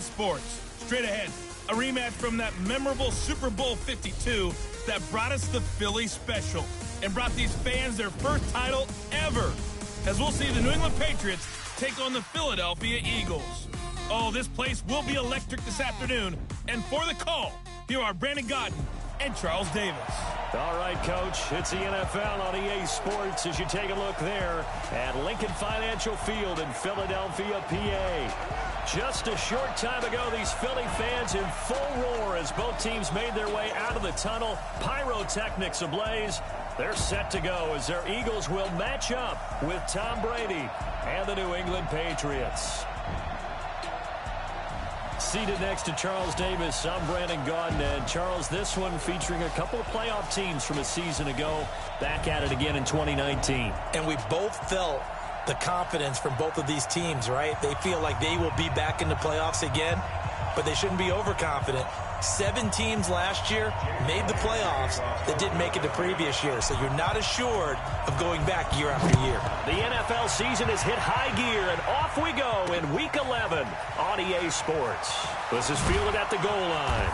Sports. Straight ahead, a rematch from that memorable Super Bowl 52 that brought us the Philly Special and brought these fans their first title ever, as we'll see the New England Patriots take on the Philadelphia Eagles. Oh, this place will be electric this afternoon. And for the call, here are Brandon Godden and Charles Davis. All right, Coach, it's the NFL on EA Sports as you take a look there at Lincoln Financial Field in Philadelphia, PA. Just a short time ago, these Philly fans in full roar as both teams made their way out of the tunnel. Pyrotechnics ablaze. They're set to go as their Eagles will match up with Tom Brady and the New England Patriots. Seated next to Charles Davis, I'm Brandon Godden. And Charles, this one featuring a couple of playoff teams from a season ago, back at it again in 2019. And we both felt the confidence from both of these teams, right? They feel like they will be back in the playoffs again, but they shouldn't be overconfident. 7 teams last year made the playoffs that didn't make it the previous year, so you're not assured of going back year after year. The NFL season has hit high gear, and off we go in Week 11 on EA Sports. This is fielded at the goal line,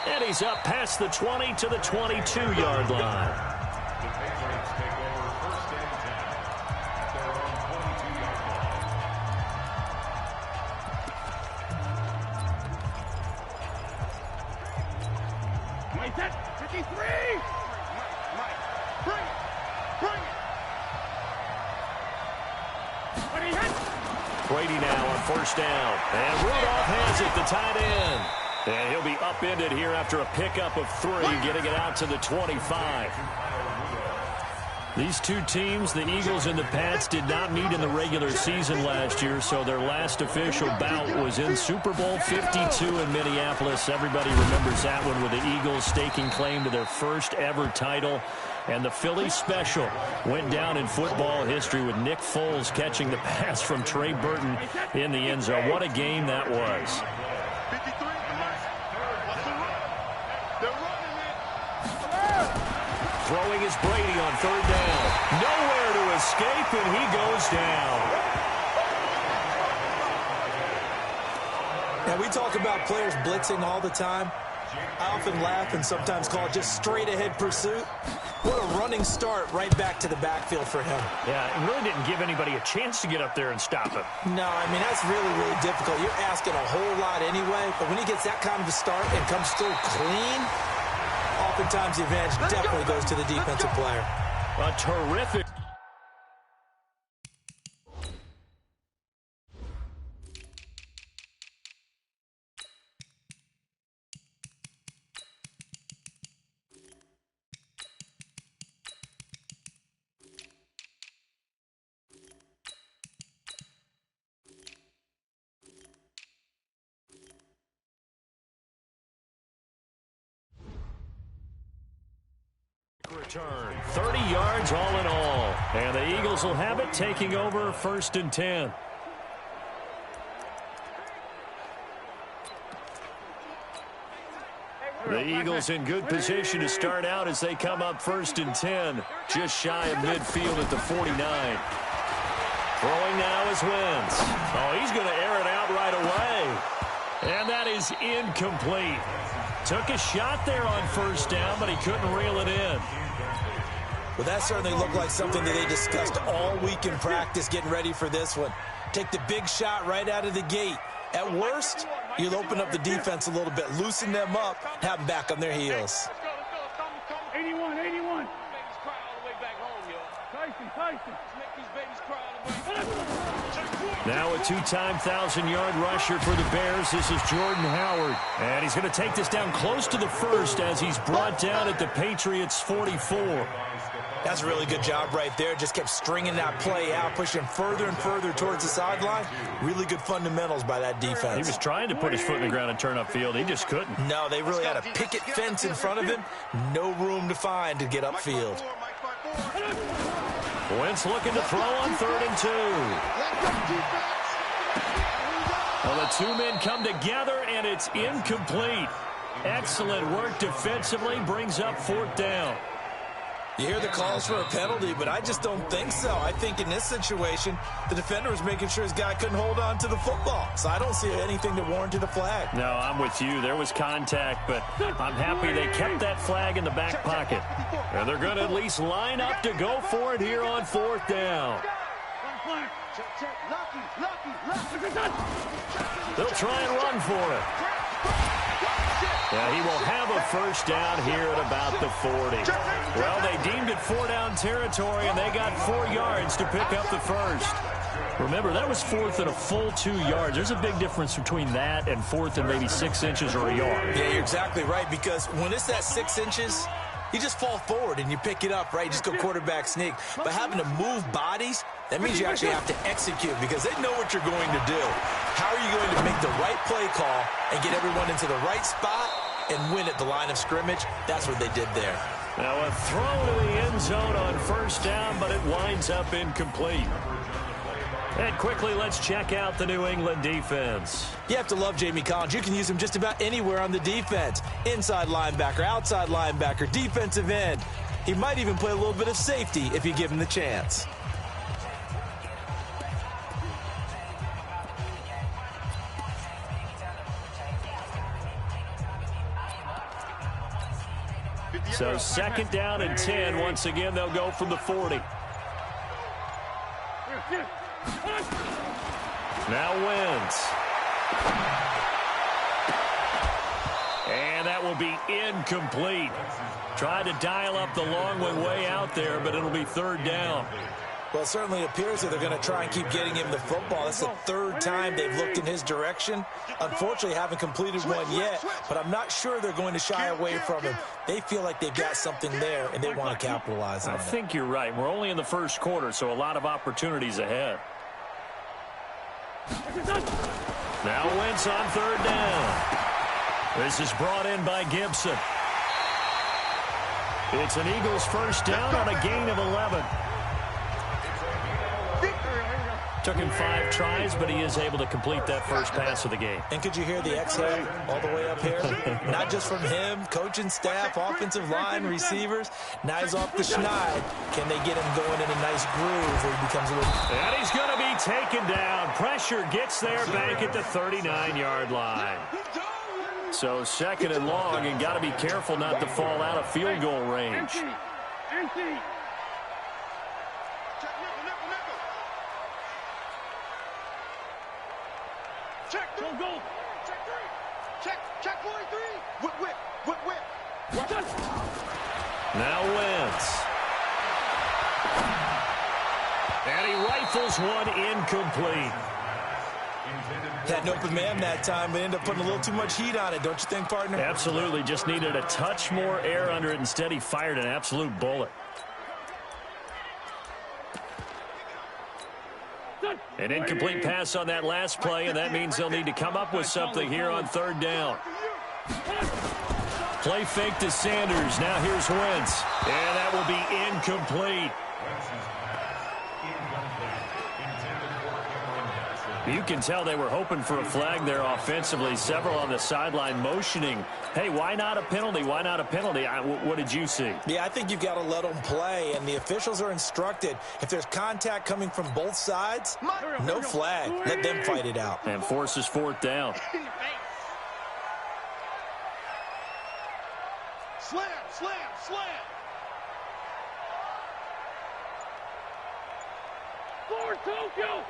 and he's up past the 20 to the 22-yard line. Brady now on first down. And Rudolph has it, the tight end. And he'll be upended here after a pickup of 3, getting it out to the 25. These two teams, the Eagles and the Pats, did not meet in the regular season last year, so their last official bout was in Super Bowl 52 in Minneapolis. Everybody remembers that one with the Eagles staking claim to their first ever title. And the Philly Special went down in football history with Nick Foles catching the pass from Trey Burton in the end zone. What a game that was. Throwing is Brady on third down. Nowhere to escape, and he goes down. Now, we talk about players blitzing all the time. I often laugh and sometimes call it just straight-ahead pursuit. What a running start right back to the backfield for him. Yeah, it really didn't give anybody a chance to get up there and stop him. No, I mean, that's really, really difficult. You're asking a whole lot anyway, but when he gets that kind of a start and comes through clean, oftentimes the advantage definitely goes to the defensive player. A terrific. Return 30 yards all in all, and the Eagles will have it, taking over 1st and 10. The Eagles in good position to start out as they come up 1st and 10, just shy of midfield at the 49. Throwing now is Wentz. Oh, he's going to air it out right away, and that is incomplete. Took a shot there on 1st down, but he couldn't reel it in. Well, that certainly looked like something that they discussed all week in practice getting ready for this one. Take the big shot right out of the gate. At worst, you'll open up the defense a little bit, loosen them up, have them back on their heels. 81, 81. Tyson. Now a 2-time 1,000-yard rusher for the Bears. This is Jordan Howard. And he's going to take this down close to the 1st as he's brought down at the Patriots' 44. That's a really good job right there. Just kept stringing that play out, pushing further and further towards the sideline. Really good fundamentals by that defense. He was trying to put his foot in the ground and turn upfield. He just couldn't. No, they really had a picket fence in front of him. No room to find to get upfield. Wentz looking to throw on 3rd and 2. Well, the two men come together, and it's incomplete. Excellent work defensively, brings up 4th down. You hear the calls for a penalty, but I just don't think so. I think in this situation, the defender was making sure his guy couldn't hold on to the football. So I don't see anything that warranted a flag. No, I'm with you. There was contact, but I'm happy they kept that flag in the back pocket. And they're going to at least line up to go for it here on 4th down. They'll try and run for it. Yeah, he will have a first down here at about the 40. Well, they deemed it 4-down territory, and they got 4 yards to pick up the first. Remember, that was 4th and a full 2 yards. There's a big difference between that and 4th and maybe 6 inches or a yard. Yeah, you're exactly right, because when it's that 6 inches, you just fall forward and you pick it up, right? You just go quarterback sneak. But having to move bodies, that means you actually have to execute because they know what you're going to do. How are you going to make the right play call and get everyone into the right spot and win at the line of scrimmage? That's what they did there. Now a throw to the end zone on 1st down, but it winds up incomplete. And quickly, let's check out the New England defense. You have to love Jamie Collins. You can use him just about anywhere on the defense. Inside linebacker, outside linebacker, defensive end. He might even play a little bit of safety if you give him the chance. So 2nd down and 10. Once again, they'll go from the 40. Now Wentz. And that will be incomplete. Tried to dial up the long one way out there, but it'll be 3rd down. Well, it certainly appears that they're going to try and keep getting him the football. That's the 3rd time they've looked in his direction. Unfortunately, haven't completed one yet, but I'm not sure they're going to shy away from him. They feel like they've got something there, and they want to capitalize on it. I think you're right. We're only in the 1st quarter, so a lot of opportunities ahead. Now Wentz on 3rd down. This is brought in by Gibson. It's an Eagles first down on a gain of 11. Took him 5 tries, but he is able to complete that first pass of the game. And could you hear the exhale all the way up here? Not just from him, coaching staff, offensive line, receivers. Now he's off the schneid. Can they get him going in a nice groove where he becomes a little... And he's going to be taken down. Pressure gets there back at the 39-yard line. So 2nd and long, and got to be careful not to fall out of field goal range. Check, go, go. Check 3. Check 43. Whip. Now Wentz. And he rifles one incomplete. Had an open man that time, but ended up putting a little too much heat on it, don't you think, partner? Absolutely. Just needed a touch more air under it. Instead, he fired an absolute bullet. An incomplete pass on that last play, and that means they'll need to come up with something here on 3rd down. Play fake to Sanders. Now here's Wentz. And that will be incomplete. You can tell they were hoping for a flag there offensively. Several on the sideline motioning. Hey, why not a penalty? Why not a penalty? What did you see? Yeah, I think you've got to let them play, and the officials are instructed. If there's contact coming from both sides, no flag. Let them fight it out. And forces 4th down. Slam. Forward, Tokyo.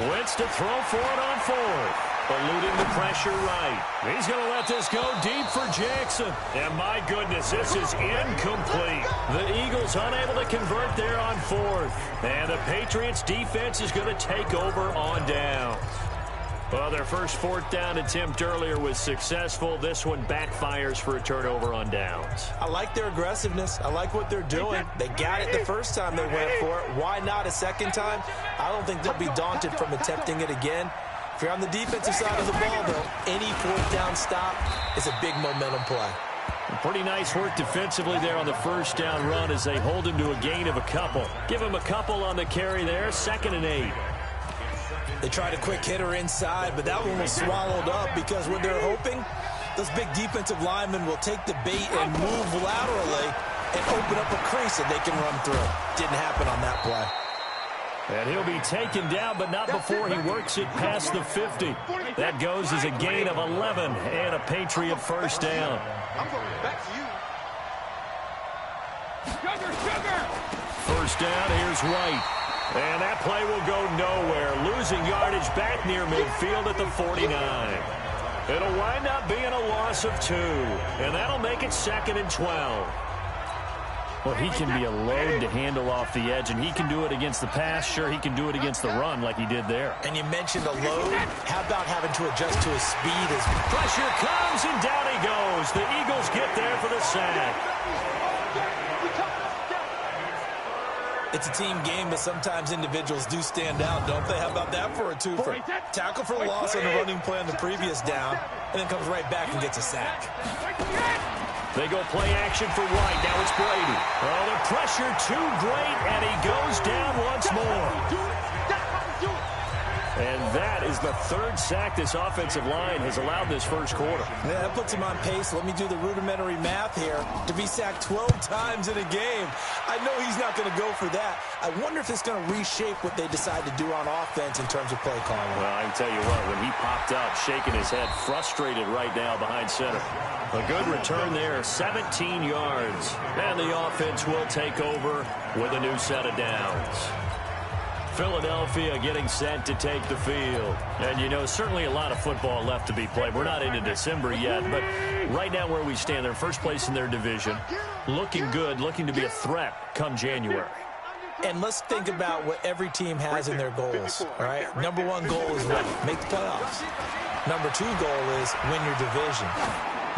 Wentz to throw for it on 4th. Eluding the pressure right. He's going to let this go deep for Jackson. And my goodness, this is incomplete. The Eagles unable to convert there on 4th. And the Patriots defense is going to take over on down. Well, their first 4th down attempt earlier was successful. This one backfires for a turnover on downs. I like their aggressiveness. I like what they're doing. They got it the first time they went for it. Why not a second time? I don't think they'll be daunted from attempting it again. If you're on the defensive side of the ball, though, any 4th down stop is a big momentum play. Pretty nice work defensively there on the first down run as they hold him to a gain of a couple. Give him a couple on the carry there, 2nd and 8. They tried a quick hitter inside, but that one was swallowed up because what they're hoping Those big defensive linemen will take the bait and move laterally and open up a crease that they can run through. Didn't happen on that play. And he'll be taken down, but not before he works it past the 50. That goes as a gain of 11 and a Patriot first down. I'm going back to you. Sugar! First down, here's White. And that play will go nowhere. Losing yardage back near midfield at the 49. It'll wind up being a loss of 2. And that'll make it 2nd and 12. Well, he can be a load to handle off the edge, and he can do it against the pass. Sure, he can do it against the run like he did there. And you mentioned a load. How about having to adjust to his speed? As pressure comes, and down he goes. The Eagles get there for the sack. It's a team game, but sometimes individuals do stand out, don't they? How about that for a twofer? Tackle for loss on the running play on the previous down, and then comes right back and gets a sack. They go play action for White. Now it's Brady. Oh, the pressure too great, and he goes down once more. And that is the 3rd sack this offensive line has allowed this first quarter. Yeah, that puts him on pace. Let me do the rudimentary math here. To be sacked 12 times in a game, I know he's not going to go for that. I wonder if it's going to reshape what they decide to do on offense in terms of play calling. Well, I can tell you what, when he popped up, shaking his head, frustrated right now behind center. A good return there, 17 yards. And the offense will take over with a new set of downs. Philadelphia getting set to take the field. And, you know, certainly a lot of football left to be played. We're not into December yet, but right now where we stand, they're first place in their division. Looking good, looking to be a threat come January. And let's think about what every team has in their goals, all right? Number 1 goal is what? Make the playoffs. Number 2 goal is win your division.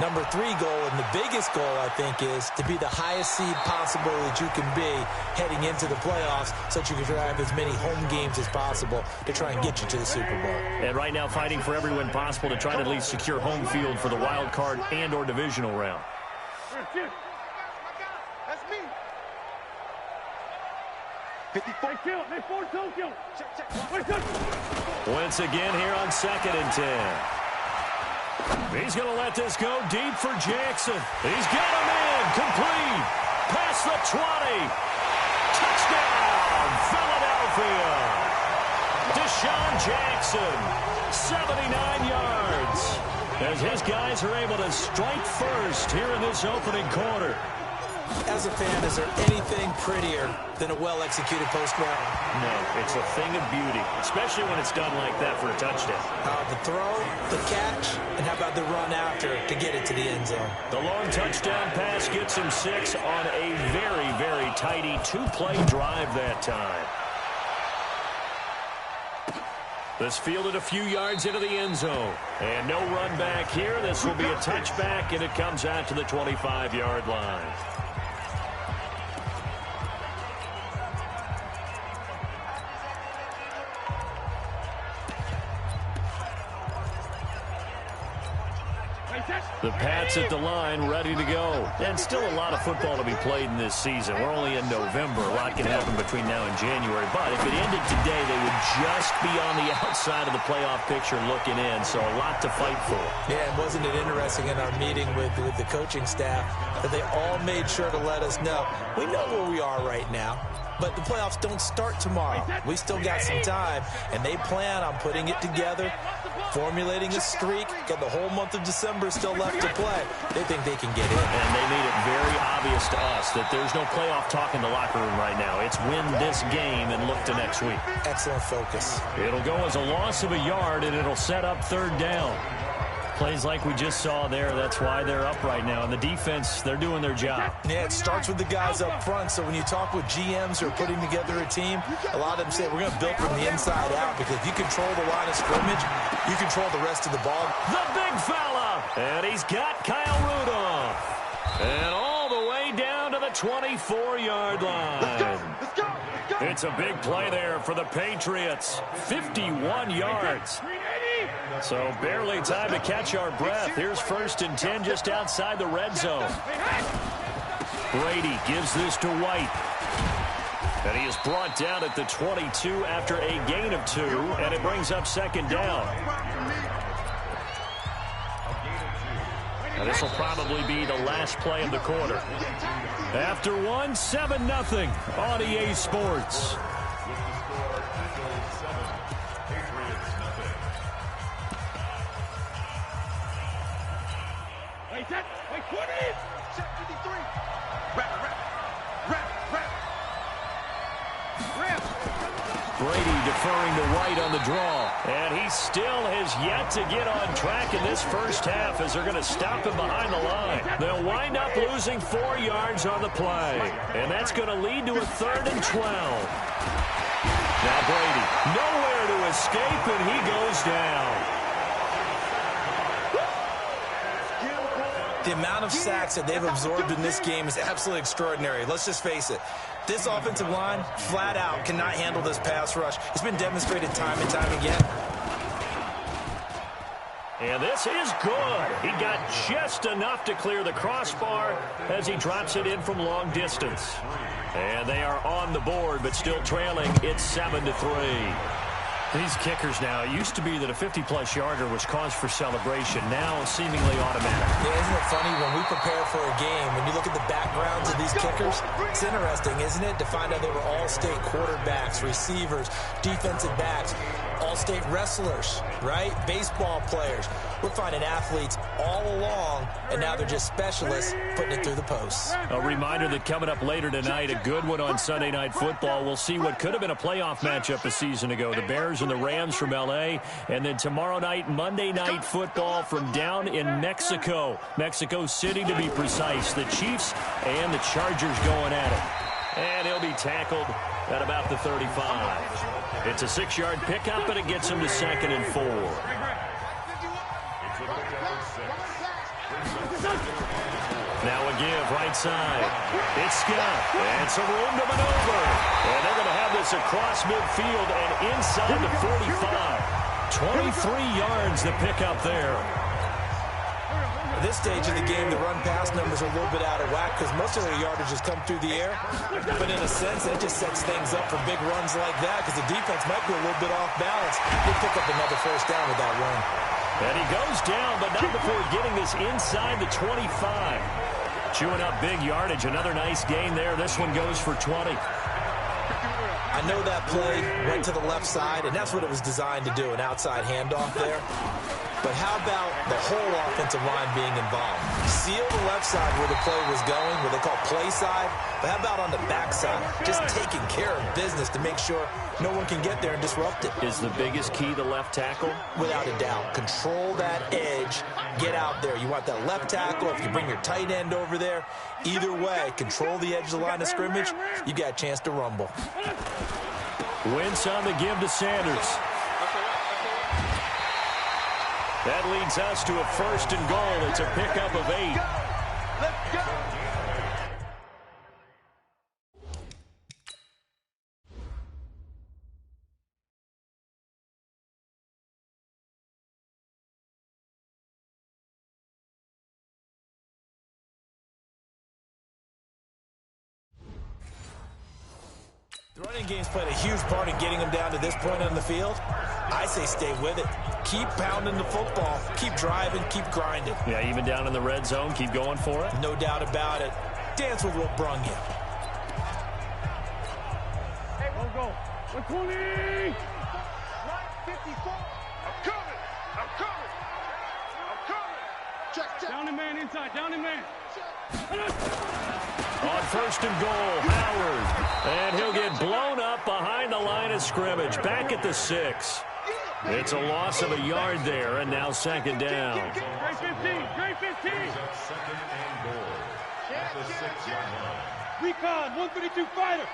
Number 3 goal, and the biggest goal, I think, is to be the highest seed possible that you can be heading into the playoffs so that you can drive as many home games as possible to try and get you to the Super Bowl. And right now fighting for every win possible to try to at least secure home field for the wild card and or divisional round. That's me. 54. Once again here on 2nd and 10. He's going to let this go deep for Jackson. He's got him in. Complete. Past the 20. Touchdown, Philadelphia. Deshaun Jackson, 79 yards. As his guys are able to strike first here in this opening quarter. As a fan, is there anything prettier than a well-executed post route? No, it's a thing of beauty, especially when it's done like that for a touchdown. The throw, the catch, and how about the run after to get it to the end zone? The long touchdown pass gets him 6 on a very, very tidy 2-play drive that time. This fielded a few yards into the end zone. And no run back here. This will be a touchback, and it comes out to the 25-yard line. The Pats at the line, ready to go. And still a lot of football to be played in this season. We're only in November. A lot can happen between now and January. But if it ended today, they would just be on the outside of the playoff picture looking in. So a lot to fight for. Yeah, and wasn't it interesting in our meeting with the coaching staff that they all made sure to let us know, we know where we are right now. But the playoffs don't start tomorrow. We still got some time, and they plan on putting it together, formulating a streak, got the whole month of December still left to play. They think they can get in. And they made it very obvious to us that there's no playoff talk in the locker room right now. It's win this game and look to next week. Excellent focus. It'll go as a loss of a yard, and it'll set up 3rd down. Plays like we just saw there, that's why they're up right now. And the defense, they're doing their job. Yeah, it starts with the guys up front. So when you talk with GMs who are putting together a team, a lot of them say, we're going to build from the inside out, because if you control the line of scrimmage, you control the rest of the ball. The big fella, and he's got Kyle Rudolph. And all the way down to the 24-yard line. Let's go. It's a big play there for the Patriots. 51 yards. So barely time to catch our breath. Here's 1st and 10 just outside the red zone. Brady gives this to White. And he is brought down at the 22 after a gain of 2, and it brings up 2nd down. And this will probably be the last play of the quarter. After one, 7-0 on EA Sports. Wait, 20. Set 53. Rap. Brady deferring to White on the draw. And he still has yet to get on track in this first half as they're going to stop him behind the line. They'll wind up losing 4 yards on the play. And that's going to lead to a 3rd and 12. Now Brady, nowhere to escape, and he goes down. The amount of sacks that they've absorbed in this game is absolutely extraordinary. Let's just face it. This offensive line, flat out, cannot handle this pass rush. It's been demonstrated time and time again. And this is good. He got just enough to clear the crossbar as he drops it in from long distance. And they are on the board, but still trailing. It's 7-3. These kickers now, it used to be that a 50-plus yarder was cause for celebration. Now seemingly automatic. Yeah, isn't it funny when we prepare for a game, when you look at the backgrounds of these kickers, it's interesting, isn't it, to find out they were all-state quarterbacks, receivers, defensive backs, all-state wrestlers, right? Baseball players. We're finding athletes all along, and now they're just specialists putting it through the posts. A reminder that coming up later tonight, a good one on Sunday Night Football. We'll see what could have been a playoff matchup a season ago. The Bears and the Rams from L.A. And then tomorrow night, Monday Night Football from down in Mexico. Mexico City, to be precise. The Chiefs and the Chargers going at it. And he'll be tackled at about the 35. It's a 6-yard pickup, and it gets him to 2nd and 4. Now a give, right side. It's Scott. And some room to maneuver. And they're going to have this across midfield and inside the 45. 23 yards to pick up there. At this stage of the game, the run-pass numbers are a little bit out of whack because most of their yardage has come through the air. But in a sense, that just sets things up for big runs like that because the defense might be a little bit off balance. They pick up another first down with that run. And he goes down, but not before getting this inside the 25. Chewing up big yardage. Another nice gain there. This one goes for 20. I know that play went to the left side, and that's what it was designed to do, an outside handoff there. But how about the whole offensive line being involved? Seal the left side where the play was going, what they call play side. But how about on the back side? Just taking care of business to make sure no one can get there and disrupt it. Is the biggest key the left tackle? Without a doubt. Control that edge. Get out there. You want that left tackle. If you bring your tight end over there, either way, control the edge of the line of scrimmage, you got a chance to rumble. Wentz on the give to Sanders. That leads us to a 1st and goal. It's a pickup of 8. Let's go. The running game's played a huge part in getting them down to this point on the field. I say stay with it. Keep pounding the football. Keep driving. Keep grinding. Yeah, even down in the red zone, keep going for it. No doubt about it. Dance with what brung you. Hey, we'll go. 120. 54. I'm coming. Check. Down the man inside. Down the man. On 1st and goal, Howard. And he'll get blown up behind the line of scrimmage. Back at the 6. It's a loss of a yard there, and now 2nd down. Great 15. 2nd and goal at the 6-yard line. Recon, 132 fighter.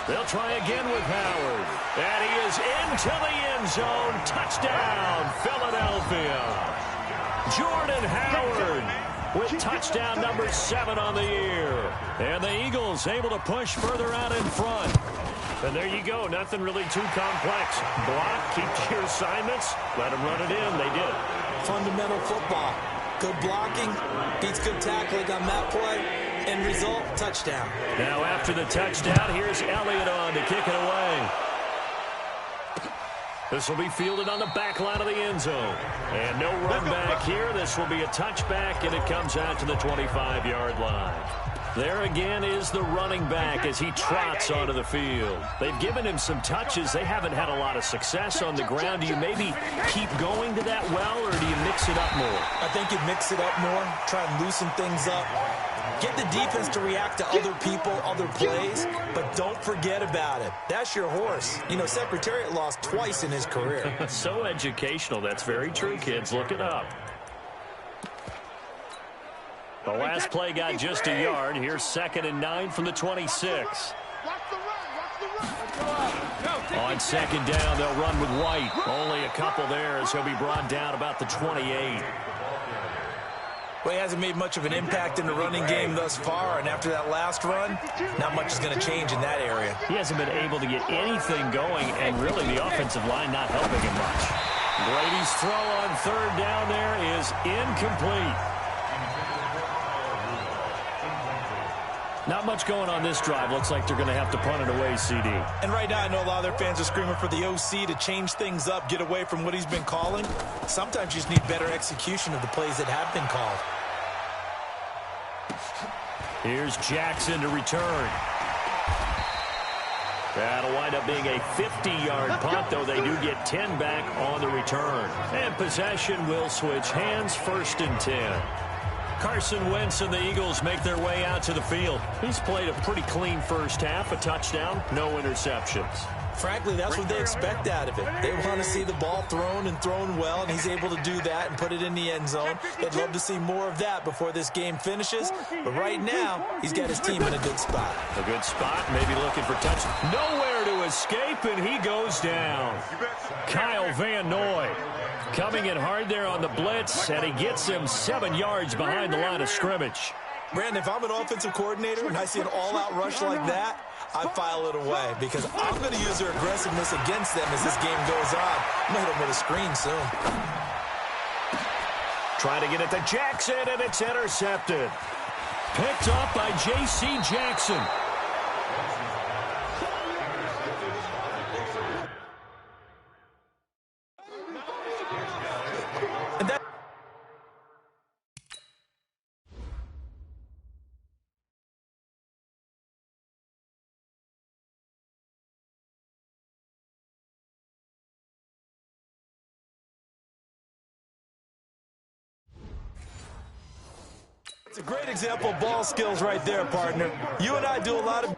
They'll try again with Howard. And he is into the end zone. Touchdown, Philadelphia. Jordan Howard with touchdown number 7 on the year. And the Eagles able to push further out in front. And there you go. Nothing really too complex. Block, keep your assignments, let them run it in. They did it. Fundamental football. Good blocking beats good tackling on that play. End result, touchdown. Now after the touchdown, here's Elliott on to kick it away. This will be fielded on the back line of the end zone. And no run back here. This will be a touchback, and it comes out to the 25-yard line. There again is the running back as he trots onto the field. They've given him some touches. They haven't had a lot of success on the ground. Do you maybe keep going to that well, or do you mix it up more? I think you mix it up more, try and loosen things up. Get the defense to react to other people, other plays, but don't forget about it. That's your horse. You know, Secretariat lost twice in his career. So educational. That's very true, kids. Look it up. The last play got just a yard. Here's 2nd and 9 from the 26. On 2nd down, they'll run with White. Only a couple there as he'll be brought down about the 28. Well, he hasn't made much of an impact in the running game thus far, and after that last run, not much is going to change in that area. He hasn't been able to get anything going, and really the offensive line not helping him much. Brady's throw on 3rd down there is incomplete. Not much going on this drive. Looks like they're going to have to punt it away, CD. And right now, I know a lot of their fans are screaming for the OC to change things up, get away from what he's been calling. Sometimes you just need better execution of the plays that have been called. Here's Jackson to return. That'll wind up being a 50-yard punt, though they do get 10 back on the return. And possession will switch hands, 1st and 10. Carson Wentz and the Eagles make their way out to the field. He's played a pretty clean first half, a touchdown, no interceptions. Frankly, that's what they expect out of it. They want to see the ball thrown and thrown well, and he's able to do that and put it in the end zone. They'd love to see more of that before this game finishes. But right now, he's got his team in a good spot. A good spot, maybe looking for touch. Nowhere to escape, and he goes down. Kyle Van Noy coming in hard there on the blitz, and he gets him 7 yards behind the line of scrimmage. Brandon, if I'm an offensive coordinator and I see an all-out rush like that, I file it away because I'm going to use their aggressiveness against them as this game goes on. I'm going to hit them with a screen soon. Trying to get it to Jackson, and it's intercepted. Picked up by J.C. Jackson. It's a great example of ball skills right there, partner. You and I do a lot of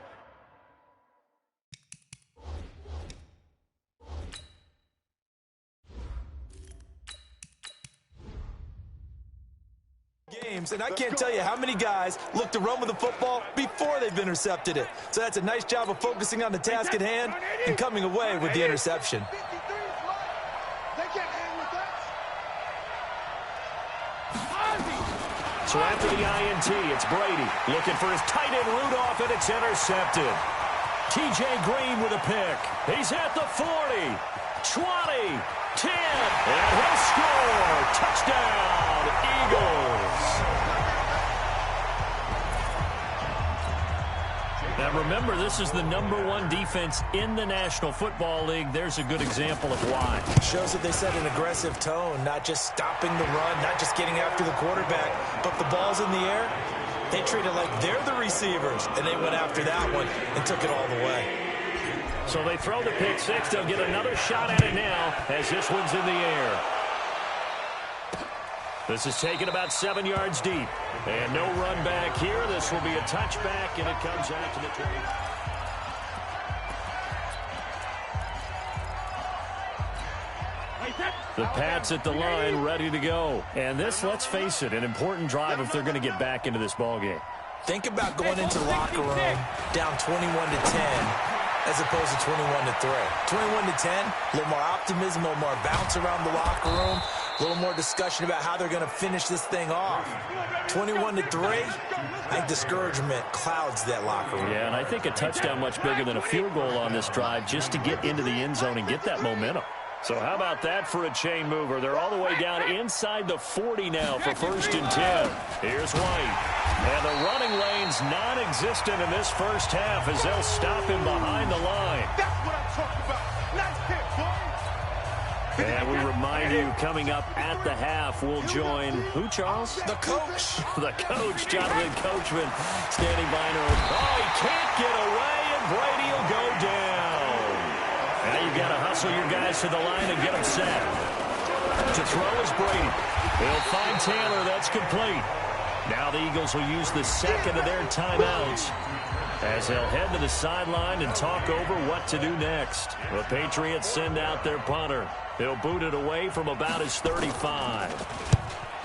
games, and I can't tell you how many guys look to run with the football before they've intercepted it. So that's a nice job of focusing on the task at hand and coming away with the interception. So after the INT, it's Brady looking for his tight end Rudolph, and it's intercepted. TJ Green with a pick. He's at the 40, 20, 10, and he'll score. Touchdown, Eagles. Now remember, this is the #1 defense in the National Football League. There's a good example of why. Shows that they set an aggressive tone, not just stopping the run, not just getting after the quarterback, but the ball's in the air. They treat it like they're the receivers, and they went after that one and took it all the way. So they throw the pick six. They'll get another shot at it now as this one's in the air. This is taken about 7 yards deep. And no run back here. This will be a touchback, and it comes out to the 20. The Pats at the line, ready to go. And this, let's face it, an important drive if they're going to get back into this ballgame. Think about going into the locker room down 21-10 as opposed to 21-3. 21-10, a little more optimism, a little more bounce around the locker room, a little more discussion about how they're going to finish this thing off. 21-3, I think discouragement clouds that locker room. Yeah, and I think a touchdown much bigger than a field goal on this drive just to get into the end zone and get that momentum. So how about that for a chain mover? They're all the way down inside the 40 now for 1st and 10. Here's White. And the running lane's non-existent in this first half as they'll stop him behind the line. That's what I'm talking about. Nice hit, boy. And we remind you, coming up at the half, we'll join who, Charles? The coach. The coach, Jonathan Coachman, standing by. Oh, he can't get away, and Brady will go down. Now you've got to hustle your guys to the line and get them set. To throw is Brady. He'll find Taylor. That's complete. Now the Eagles will use the second of their timeouts as they'll head to the sideline and talk over what to do next. The Patriots send out their punter. He'll boot it away from about his 35.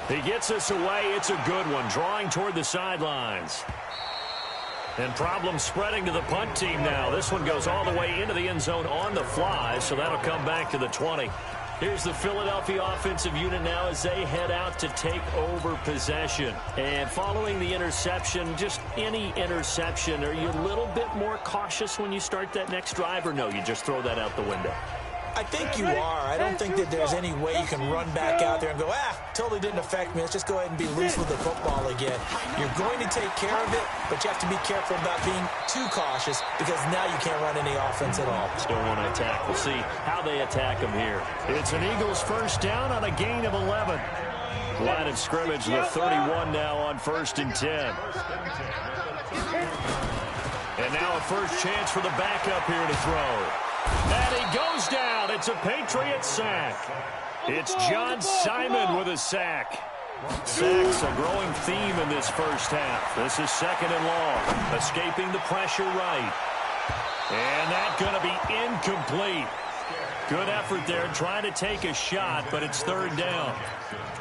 He gets us away. It's a good one, drawing toward the sidelines. And problems spreading to the punt team now. This one goes all the way into the end zone on the fly, so that'll come back to the 20. Here's the Philadelphia offensive unit now as they head out to take over possession. And following the interception, just any interception, are you a little bit more cautious when you start that next drive, or no, you just throw that out the window? I think you are. I don't think that there's any way you can run back out there and go, totally didn't affect me. Let's just go ahead and be loose with the football again. You're going to take care of it, but you have to be careful about being too cautious because now you can't run any offense at all. Still want to attack. We'll see how they attack them here. It's an Eagles first down on a gain of 11. Line of scrimmage, the 31 now on 1st and 10. And now a first chance for the backup here to throw. And he goes down. It's a Patriot sack. It's John Simon with a sack. Sacks a growing theme in this first half. This is 2nd and long. Escaping the pressure right. And that's going to be incomplete. Good effort there trying to take a shot, but it's 3rd down.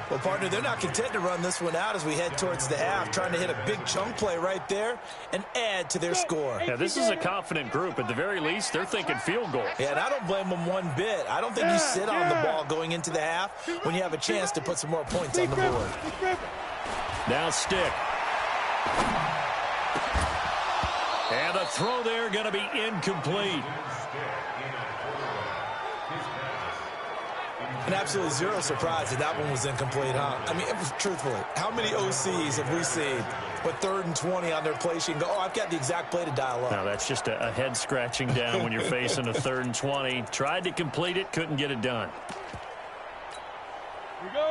Well, partner, they're not content to run this one out as we head towards the half, trying to hit a big chunk play right there and add to their score. Yeah, this is a confident group. At the very least, they're thinking field goal. Yeah, and I don't blame them one bit. I don't think you sit on the ball going into the half when you have a chance to put some more points on the board. Now stick. And the throw there going to be incomplete. And absolutely zero surprise that that one was incomplete, huh? I mean, truthfully, how many OCs have we seen with 3rd and 20 on their play sheet and go, I've got the exact play to dial up? No, that's just a head scratching down when you're facing a 3rd and 20. Tried to complete it, couldn't get it done.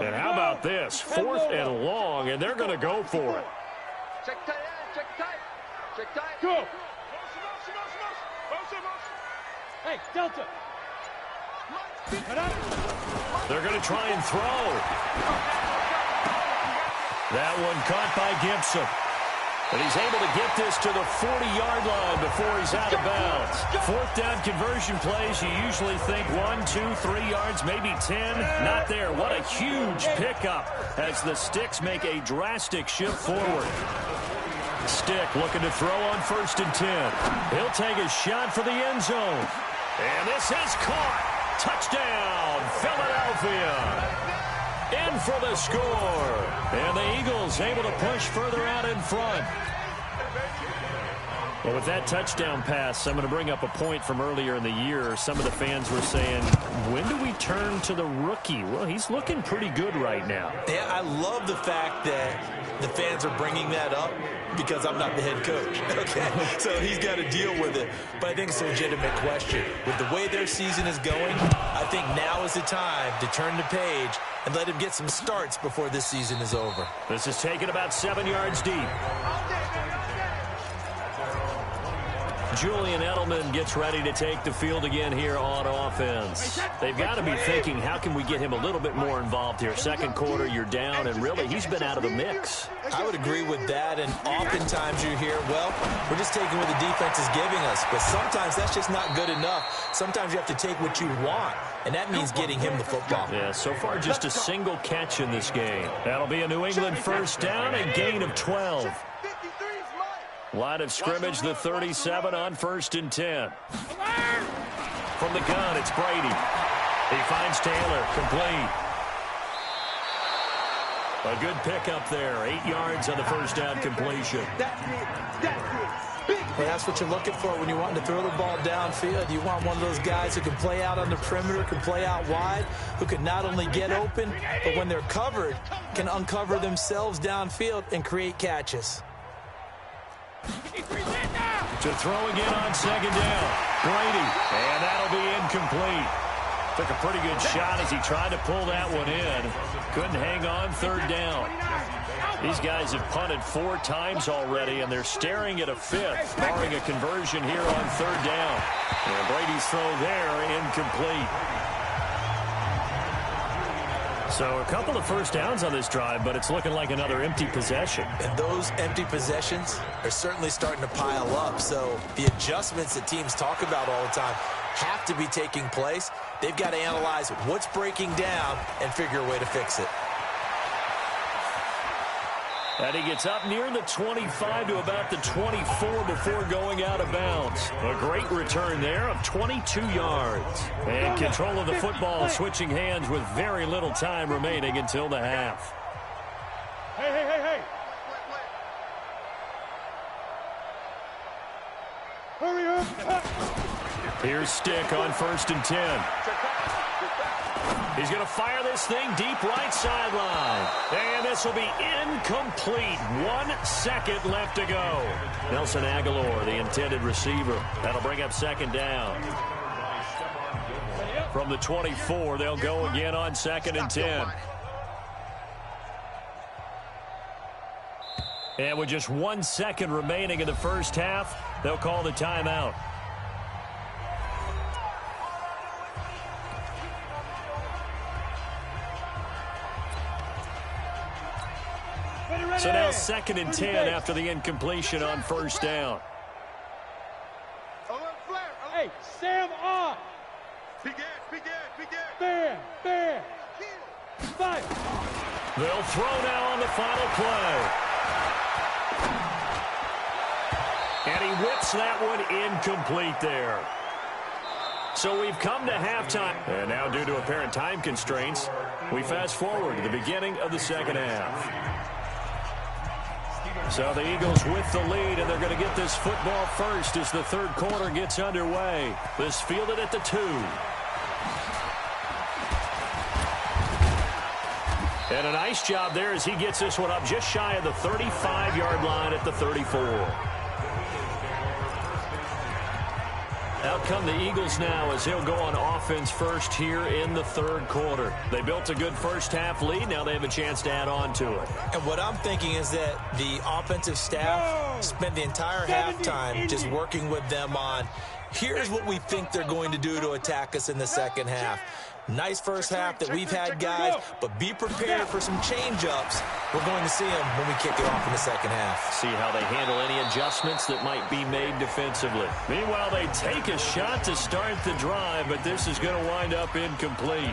And how about this? 4th and long, and they're going to go for it. Check tight, check tight. Check tight. Go. Hey, Delta. They're going to try and throw. That one caught by Gibson. But he's able to get this to the 40-yard line before he's out of bounds. 4th down conversion plays, you usually think 1, 2, 3 yards, maybe 10. Not there. What a huge pickup as the Sticks make a drastic shift forward. Stick looking to throw on 1st and 10. He'll take a shot for the end zone. And this is caught. Touchdown, Philadelphia. In for the score. And the Eagles able to push further out in front. Well, with that touchdown pass, I'm going to bring up a point from earlier in the year. Some of the fans were saying, when do we turn to the rookie? Well, he's looking pretty good right now. Yeah, I love the fact that the fans are bringing that up because I'm not the head coach, okay? So he's got to deal with it. But I think it's a legitimate question. With the way their season is going, I think now is the time to turn the page and let him get some starts before this season is over. This is taken about 7 yards deep. Julian Edelman gets ready to take the field again here on offense. They've got to be thinking, how can we get him a little bit more involved here? 2nd quarter, you're down, and really, he's been out of the mix. I would agree with that, and oftentimes you hear, well, we're just taking what the defense is giving us. But sometimes that's just not good enough. Sometimes you have to take what you want, and that means getting him the football. Yeah, so far just a single catch in this game. That'll be a New England first down, a gain of 12. Line of scrimmage, the 37 on 1st and 10. From the gun, it's Brady. He finds Taylor, complete. A good pickup there, 8 yards on the first down completion. Well, that's what you're looking for when you want to throw the ball downfield. You want one of those guys who can play out on the perimeter, can play out wide, who can not only get open, but when they're covered, can uncover themselves downfield and create catches. To throw again on 2nd down. Brady, and that'll be incomplete. Took a pretty good shot as he tried to pull that one in. Couldn't hang on third down. These guys have punted 4 times already, and they're staring at a 5th, barring a conversion here on third down. And Brady's throw there, incomplete. So a couple of first downs on this drive, but it's looking like another empty possession. And those empty possessions are certainly starting to pile up. So the adjustments that teams talk about all the time have to be taking place. They've got to analyze what's breaking down and figure a way to fix it. And he gets up near the 25 to about the 24 before going out of bounds. A great return there of 22 yards. And control of the football switching hands with very little time remaining until the half. Hey. Hurry up. Here's Stick on 1st and 10. He's going to fire this thing deep right sideline. And this will be incomplete. 1 second left to go. Nelson Aguilar, the intended receiver. That'll bring up 2nd down. From the 24, they'll go again on 2nd and 10. And with just 1 second remaining in the first half, they'll call the timeout. So now 2nd and 10 after the incompletion on 1st down. Hey, Sam off. Fair. Fight. They'll throw now on the final play. And he whips that one incomplete there. So we've come to halftime. And now due to apparent time constraints, we fast forward to the beginning of the second half. So the Eagles with the lead, and they're going to get this football first as the third quarter gets underway. This fielded at the 2. And a nice job there as he gets this one up just shy of the 35-yard line at the 34. Out come the Eagles now as they'll go on offense first here in the third quarter. They built a good first half lead. Now they have a chance to add on to it. And what I'm thinking is that the offensive staff spent the entire halftime just working with them on, here's what we think they're going to do to attack us in the second half. Nice first half that we've had, guys, but be prepared for some change-ups. We're going to see them when we kick it off in the second half. See how they handle any adjustments that might be made defensively. Meanwhile, they take a shot to start the drive, but this is going to wind up incomplete.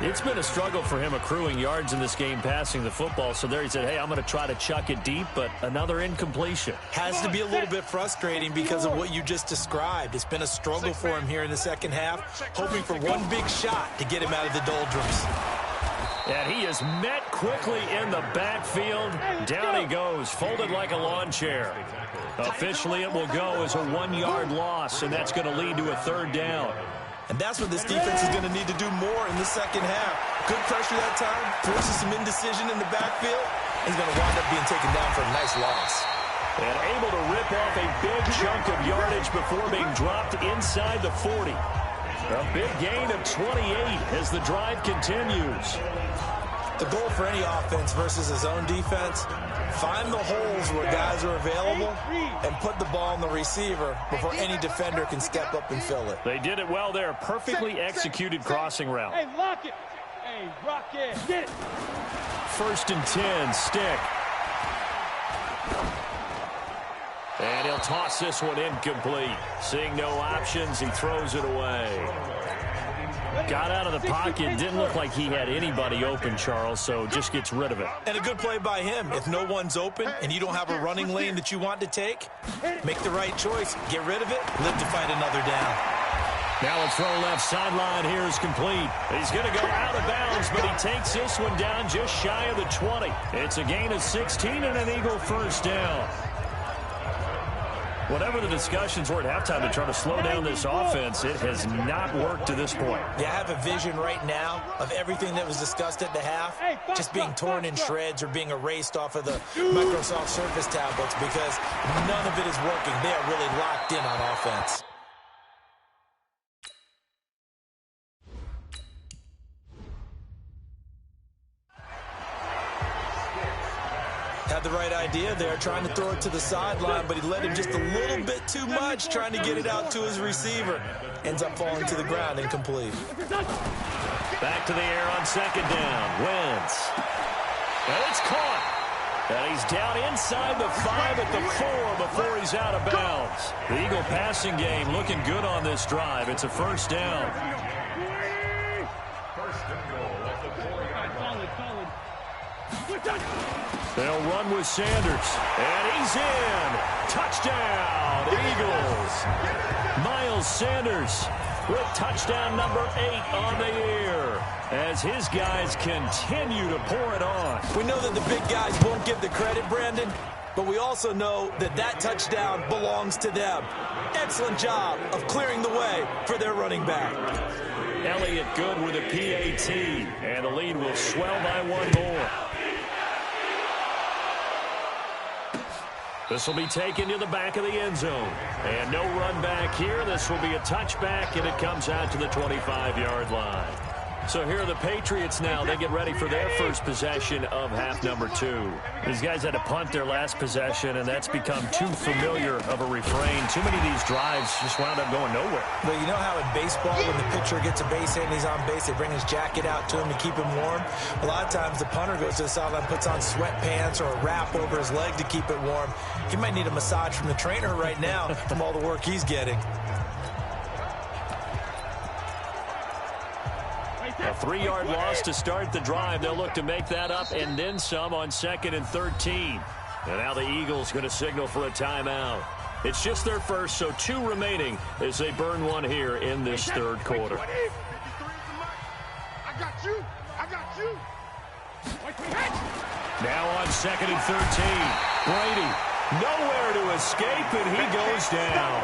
It's been a struggle for him accruing yards in this game passing the football, so there he said, hey, I'm going to try to chuck it deep, but another incompletion. Has to be a little bit frustrating because of what you just described. It's been a struggle for him here in the second half, hoping for one big shot to get him out of the doldrums. And he is met quickly in the backfield. Down he goes, folded like a lawn chair. Officially, it will go as a 1-yard loss, and that's going to lead to a third down. And that's what this defense is going to need to do more in the second half. Good pressure that time, forces some indecision in the backfield. He's going to wind up being taken down for a nice loss. And able to rip off a big chunk of yardage before being dropped inside the 40. A big gain of 28 as the drive continues. The goal for any offense versus his own defense, find the holes where guys are available and put the ball on the receiver before any defender can step up and fill it. They did it well there. Perfectly executed crossing route. Hey, lock it. Hey, rock it. Get it. 1st and 10, Stick. And he'll toss this one incomplete. Seeing no options, he throws it away. Got out of the pocket. Didn't look like he had anybody open, Charles, so just gets rid of it. And a good play by him. If no one's open and you don't have a running lane that you want to take, make the right choice. Get rid of it. Live to fight another down. Now a throw left sideline here is complete. He's going to go out of bounds, but he takes this one down just shy of the 20. It's a gain of 16 and an Eagle first down. Whatever the discussions were at halftime to try to slow down this offense, it has not worked to this point. Yeah, I have a vision right now of everything that was discussed at the half just being torn in shreds or being erased off of the Microsoft Surface tablets because none of it is working. They are really locked in on offense. Had the right idea there, trying to throw it to the sideline, but he let him just a little bit too much, trying to get it out to his receiver. Ends up falling to the ground, incomplete. Back to the air on second down. Wentz. And it's caught. And he's down inside the 5 at the 4 before he's out of bounds. The Eagle passing game looking good on this drive. It's a first down. First and goal at the 4-yard line. They'll run with Sanders. And he's in. Touchdown, Eagles. Miles Sanders with touchdown number 8 on the year as his guys continue to pour it on. We know that the big guys won't give the credit, Brandon, but we also know that that touchdown belongs to them. Excellent job of clearing the way for their running back. Elliott good with a PAT, and the lead will swell by 1 more. This will be taken to the back of the end zone. And no run back here. This will be a touchback, and it comes out to the 25-yard line. So here are the Patriots now. They get ready for their first possession of half number 2. These guys had to punt their last possession, and that's become too familiar of a refrain. Too many of these drives just wound up going nowhere. But you know how in baseball, when the pitcher gets a base hit and he's on base, they bring his jacket out to him to keep him warm? A lot of times the punter goes to the sideline, puts on sweatpants or a wrap over his leg to keep it warm. He might need a massage from the trainer right now from all the work he's getting. A 3-yard loss to start the drive. They'll look to make that up and then some on 2nd and 13. And now the Eagles going to signal for a timeout. It's just their first, so 2 remaining as they burn one here in this third quarter. I got you. Now on 2nd and 13. Brady nowhere to escape, and he goes down.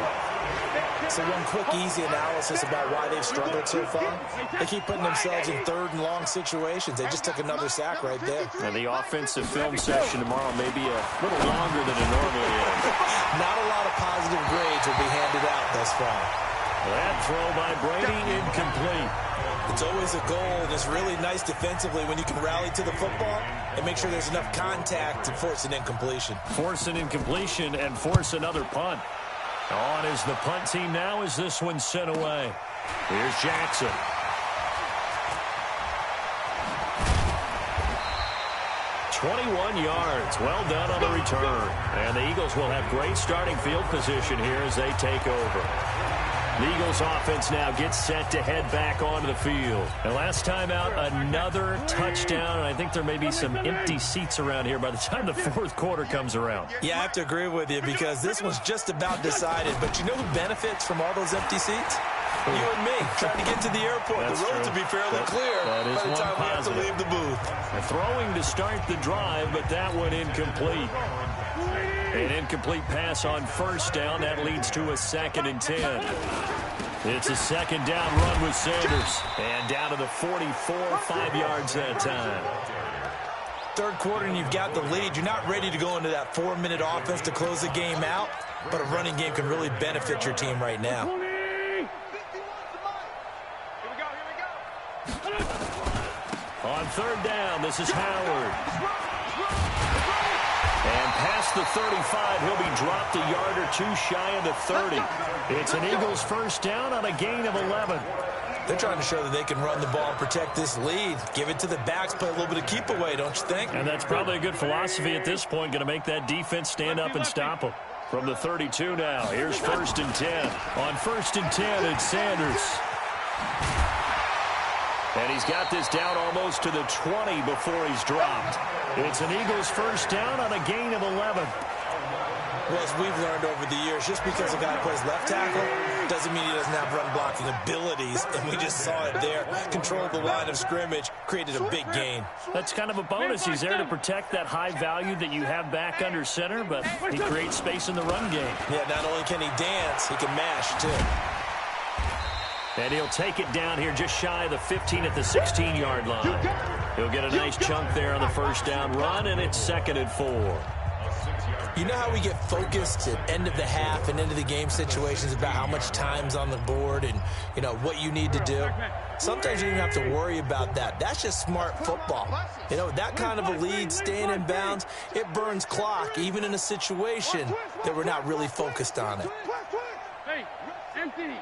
So one quick, easy analysis about why they've struggled so far. They keep putting themselves in 3rd and long situations. They just took another sack right there. And the offensive film session tomorrow may be a little longer than it normally is. Not a lot of positive grades will be handed out thus far. That throw by Brady incomplete. It's always a goal, and it's really nice defensively when you can rally to the football and make sure there's enough contact to force an incompletion. Force an incompletion and force another punt. On is the punt team now as this one's sent away. Here's Jackson. $21 well done on the return. And the Eagles will have great starting field position here as they take over. The Eagles offense now gets set to head back onto the field. And last time out, another touchdown. And I think there may be some empty seats around here by the time the 4th quarter comes around. Yeah, I have to agree with you because this one's just about decided. But you know who benefits from all those empty seats? You and me, trying to get to the airport. That's the roads true. will be fairly clear that is by the time we have to leave the booth. Throwing to start the drive, but that one incomplete. An incomplete pass on first down. That leads to a 2nd and 10. It's a 2nd down run with Sanders. And down to the 44, 5 yards that time. 3rd quarter and you've got the lead. You're not ready to go into that 4-minute offense to close the game out, but a running game can really benefit your team right now. On 3rd down, this is Howard. And past the 35, he'll be dropped a yard or 2 shy of the 30. It's an Eagles first down on a gain of 11. They're trying to show that they can run the ball and protect this lead. Give it to the backs, play a little bit of keep away, don't you think? And that's probably a good philosophy at this point, going to make that defense stand up and stop them. From the 32 now, here's 1st and 10. On 1st and 10, it's Sanders. And he's got this down almost to the 20 before he's dropped. It's an Eagles first down on a gain of 11. Well, as we've learned over the years, just because a guy plays left tackle doesn't mean he doesn't have run-blocking abilities, and we just saw it there. Controlled the line of scrimmage, created a big gain. That's kind of a bonus. He's there to protect that high value that you have back under center, but he creates space in the run game. Yeah, not only can he dance, he can mash, too. And he'll take it down here just shy of the 15 at the 16-yard line. He'll get a nice chunk there on the first down run, and it's 2nd and 4. A 6-yard You know how we get focused at end of the half and into the game situations about how much time's on the board and, you know, what you need to do? Sometimes you don't have to worry about that. That's just smart football. You know, that kind of a lead, staying in bounds, it burns clock, even in a situation that we're not really focused on it. Hey, empty.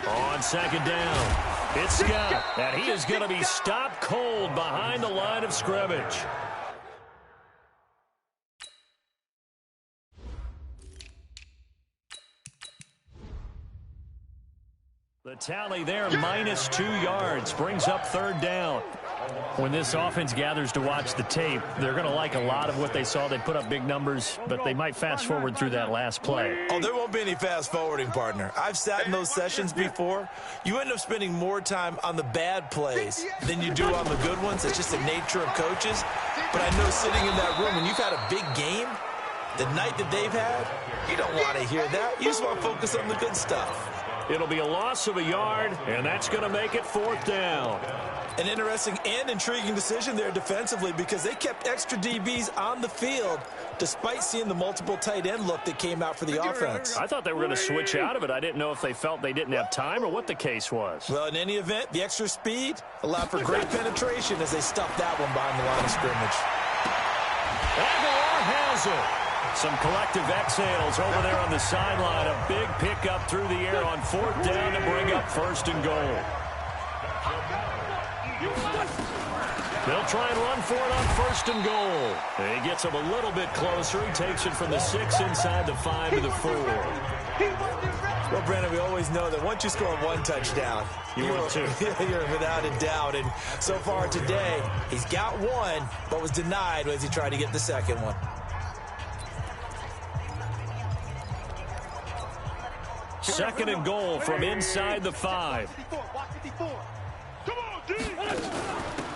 On second down, it's Scott, and he is going to be stopped cold behind the line of scrimmage. The tally there, minus 2 yards, brings up third down. When this offense gathers to watch the tape, they're going to like a lot of what they saw. They put up big numbers, but they might fast forward through that last play. Oh, there won't be any fast forwarding, partner. I've sat in those sessions before. You end up spending more time on the bad plays than you do on the good ones. It's just the nature of coaches. But I know sitting in that room, when you've had a big game, the night that they've had, you don't want to hear that. You just want to focus on the good stuff. It'll be a loss of a yard, and that's going to make it fourth down. An interesting and intriguing decision there defensively because they kept extra DBs on the field despite seeing the multiple tight end look that came out for the offense. I thought they were going to switch out of it. I didn't know if they felt they didn't have time or what the case was. Well, in any event, the extra speed allowed for great penetration as they stuffed that one behind the line of scrimmage. Aguilar has it. Some collective exhales over there on the sideline. A big pickup through the air on fourth down to bring up first and goal. They'll try and run for it on first and goal. He gets him a little bit closer. He takes it from the 6 inside the 5 to the 4. Well, Brandon, we always know that once you score one touchdown, you're without a doubt. And so far today, he's got one, but was denied as he tried to get the second one. Second and goal from inside the 5.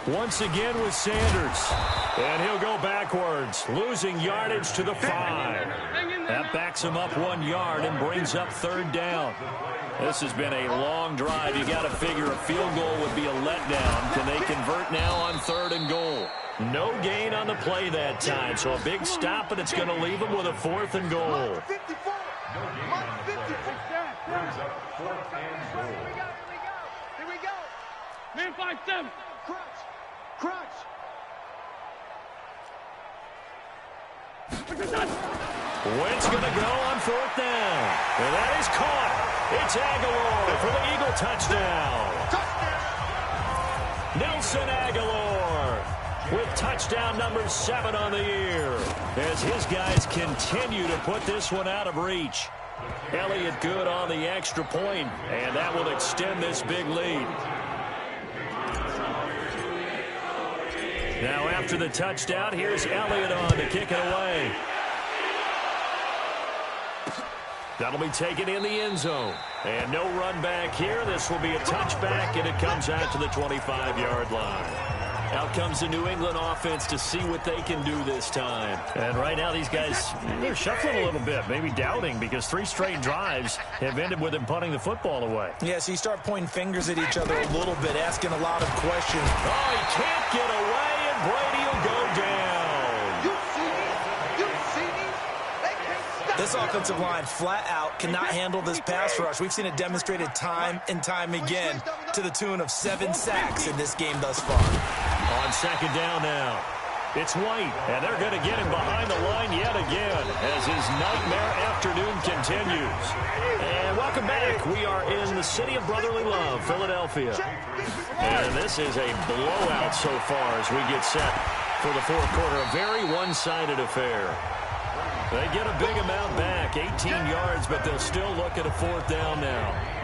Once again with Sanders. And he'll go backwards, losing yardage to the 5. That backs him up 1 yard and brings up third down. This has been a long drive. You got to figure a field goal would be a letdown. Can they convert now on third and goal? No gain on the play that time. So a big stop, and it's going to leave them with a fourth and goal. Here we go. Man 5-7. Crunch. Wentz going to go on fourth down. And that is caught. It's Aguilar for the Eagle touchdown. Nelson Aguilar with touchdown number 7 on the year as his guys continue to put this one out of reach. Elliott good on the extra point, and that will extend this big lead. Now after the touchdown, here's Elliott on to kick it away. That'll be taken in the end zone. And no run back here. This will be a touchback, and it comes out to the 25-yard line. Out comes the New England offense to see what they can do this time. And right now these guys, they're shuffling a little bit, maybe doubting, because 3 straight drives have ended with them punting the football away. Yeah, so you start pointing fingers at each other a little bit, asking a lot of questions. Oh, he can't get away, and Brady will go down. You see me? They can't stop. This offensive line flat out cannot handle this pass rush. We've seen it demonstrated time and time again to the tune of 7 sacks in this game thus far. On second down now, it's White, and they're going to get him behind the line yet again as his nightmare afternoon continues. And welcome back. We are in the city of brotherly love, Philadelphia. And this is a blowout so far as we get set for the fourth quarter. A very one-sided affair. They get a big amount back, 18 yards, but they'll still look at a fourth down now.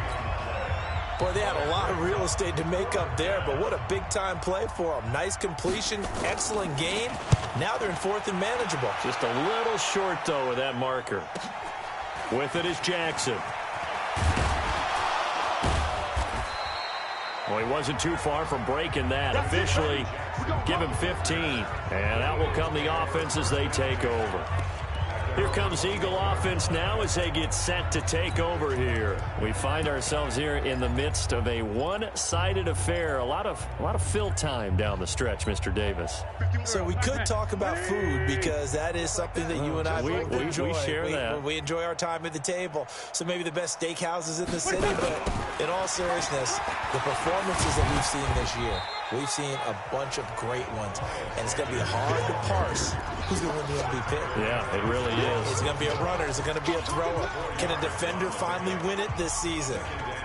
Boy, they had a lot of real estate to make up there, but what a big-time play for them. Nice completion, excellent game. Now they're in fourth and manageable. Just a little short, though, with that marker. With it is Jackson. Well, he wasn't too far from breaking that. Officially, give him 15. And out will come the offense as they take over. Here comes Eagle offense now as they get set to take over here. We find ourselves here in the midst of a one-sided affair. A lot of fill time down the stretch, Mr. Davis. So we could talk about food because that is something that you and I both enjoy. We share that. We enjoy our time at the table. So maybe the best steakhouses in the city, but in all seriousness, the performances that we've seen this year, we've seen a bunch of great ones, and it's going to be hard to parse who's going to win the MVP. Yeah, it really is. Is it going to be a runner? Is it going to be a thrower? Can a defender finally win it this season?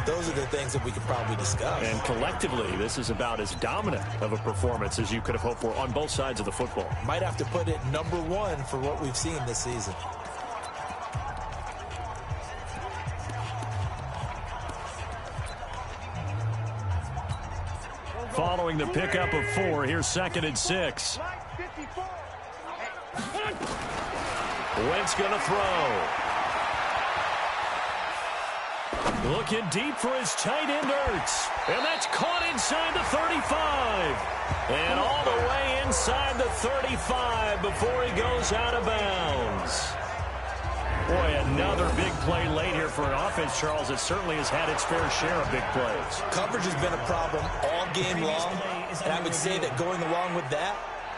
Those are the things that we could probably discuss. And collectively, this is about as dominant of a performance as you could have hoped for on both sides of the football. Might have to put it number one for what we've seen this season. Following the pickup of 4, here's 2nd and 6. Wentz going to throw. Looking deep for his tight end, Ertz. And that's caught inside the 35. And all the way inside the 35 before he goes out of bounds. Boy, another big play late here for an offense, Charles. It certainly has had its fair share of big plays. Coverage has been a problem all game long, and I would say that going along with that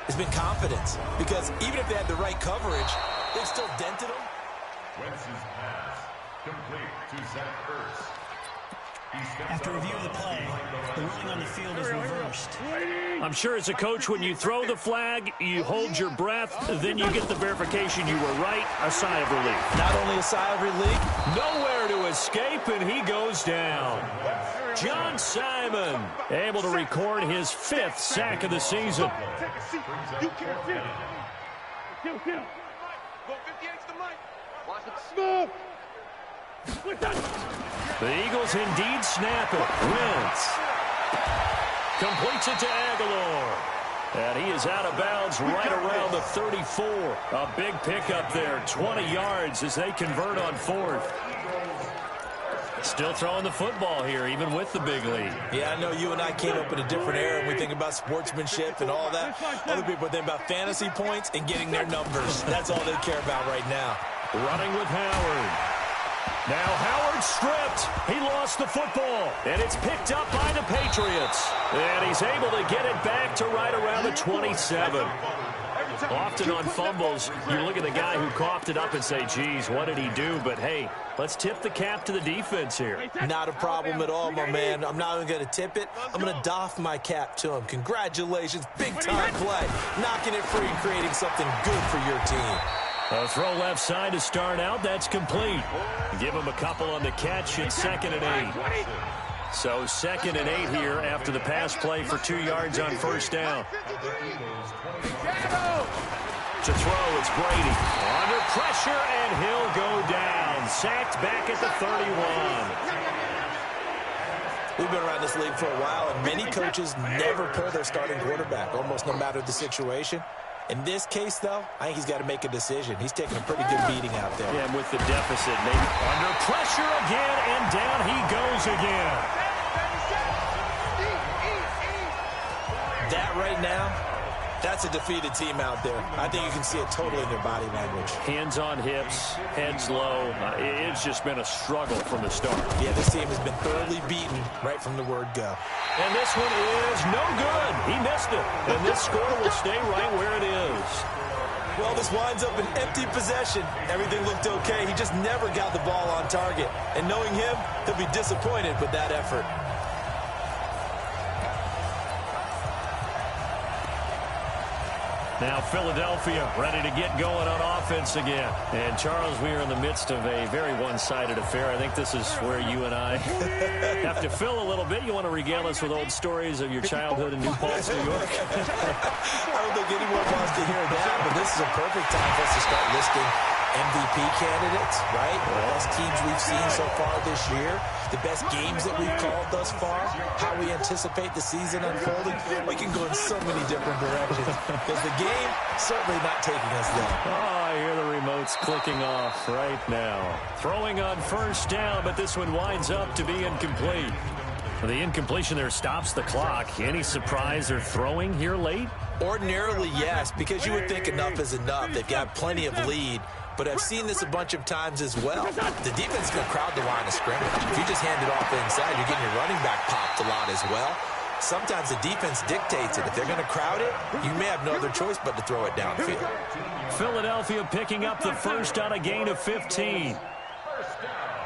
has been confidence. Because even if they had the right coverage, they've still dented them. Wentz's pass complete to Zach Ertz. After review of the play, the ruling on the field is reversed. I'm sure as a coach, when you throw the flag, you hold your breath, then you get the verification you were right, a sigh of relief. Not only a sigh of relief, Nowhere to escape, and he goes down. John Simon able to record his 5th sack of the season. Take a seat. You can't sit. Kill. Go 58's the mic. Watch the move. The Eagles indeed snap it. Wentz completes it to Aguilar. And he is out of bounds right around the 34. A big pickup there, 20 yards as they convert on 4th. Still throwing the football here, even with the big lead. yeah, I know you and I came up in a different era, and we think about sportsmanship and all that. Other people think about fantasy points and getting their numbers. That's all they care about right now. Running with Howard. Now Howard stripped. He lost the football, and it's picked up by the Patriots. And he's able to get it back to right around the 27. Often on fumbles, you look at the guy who coughed it up and say, geez, what did he do? But, hey, let's tip the cap to the defense here. Not a problem at all, my man. I'm not even going to tip it. I'm going to doff my cap to him. Congratulations. Big-time play. Knocking it free and creating something good for your team. A throw left side to start out. That's complete. Give him a couple on the catch. It's 2nd and 8. So 2nd and 8 here after the pass play for 2 yards on 1st down. To throw, it's Brady. Under pressure, and he'll go down. Sacked back at the 31. We've been around this league for a while, and many coaches never pull their starting quarterback, almost no matter the situation. In this case, though, I think he's got to make a decision. He's taking a pretty good beating out there. Yeah, and with the deficit, maybe under pressure again, and down he goes again. That right now, that's a defeated team out there. I think you can see it totally in their body language. Hands on hips, heads low. It's just been a struggle from the start. Yeah, this team has been thoroughly beaten right from the word go. And this one is no good. He missed it. And this score will stay right where it is. Well, this winds up an empty possession. Everything looked okay. He just never got the ball on target. And knowing him, he'll be disappointed with that effort. Now Philadelphia ready to get going on offense again. And Charles, we are in the midst of a very one-sided affair. I think this is where you and I have to fill a little bit. You want to regale us with old stories of your childhood in New Paltz, New York? I don't think anyone wants to hear that, but this is a perfect time for us to start listing MVP candidates, right? The best teams we've seen so far this year, the best games that we've called thus far, how we anticipate the season unfolding. We can go in so many different directions because the game certainly not taking us there. Oh, I hear the remotes clicking off right now. Throwing on 1st down, but this one winds up to be incomplete. The incompletion there stops the clock. Any surprise they're throwing here late? Ordinarily, yes, because you would think enough is enough. They've got plenty of lead. but I've seen this a bunch of times as well. The defense is going to crowd the line of scrimmage. If you just hand it off inside, you're getting your running back popped a lot as well. Sometimes the defense dictates it. If they're going to crowd it, you may have no other choice but to throw it downfield. Philadelphia picking up the first on a gain of 15.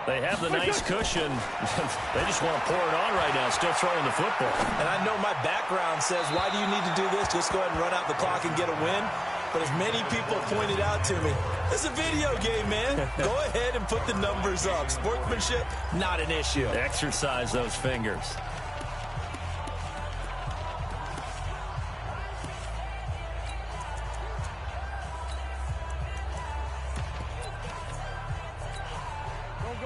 They have the nice cushion. They just want to pour it on right now, still throwing the football. And I know my background says, why do you need to do this? Just go ahead and run out the clock and get a win. But as many people pointed out to me, it's a video game, man. Go ahead and put the numbers up. Sportsmanship, not an issue. Exercise those fingers.